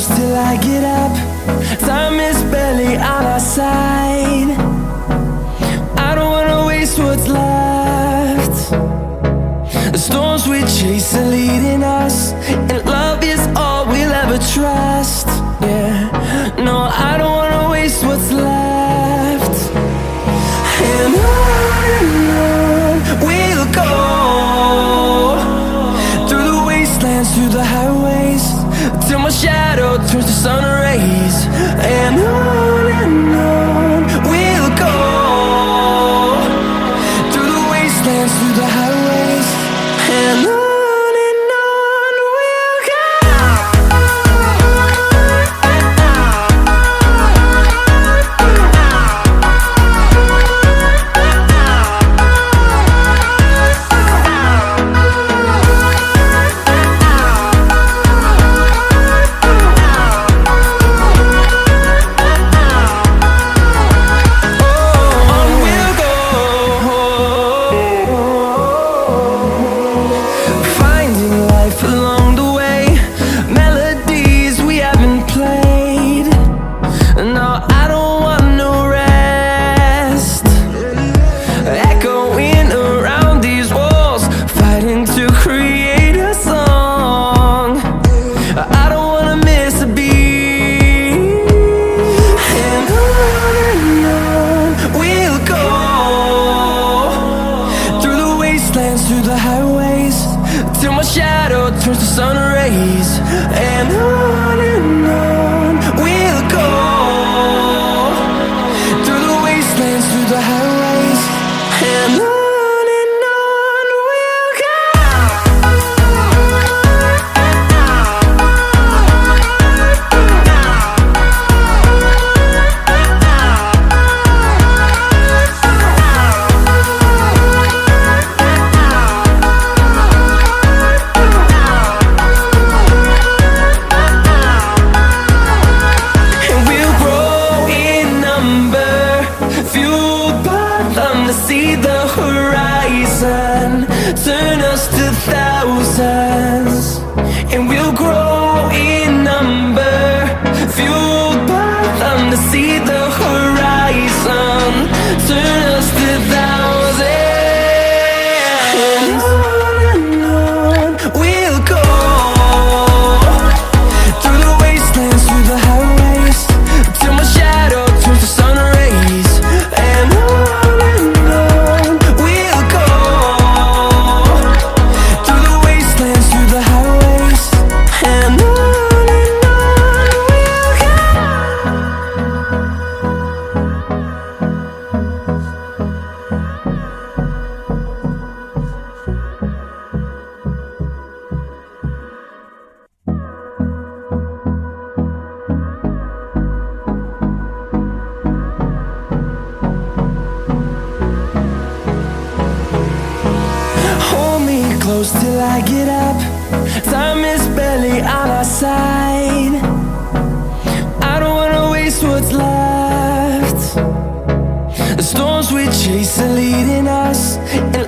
close till I get up. Time is barely on our side. I don't wanna waste what's left. The storms we chase are leading us, and love is all we'll ever trust. Yeah, no, I don't wanna waste what's left. And on we'll go, through the wastelands, through the highways, till my shadow turns to sun rays. And on we'll go, through the wastelands, through the highways, and on. Through the highways, till my shadow turns to sun rays. And on we'll go, through the wastelands, through the highways, and on we'll go. See the horizon turn us to thousands, and we'll grow in number, fueled by them. To see the horizon turn us to thousands, and on we'll go, through the wastelands, through the highways, till my shadow turns to sun rays. And close till I get up. Time is barely on our side. I don't wanna waste what's left. The storms we chase are leading us, and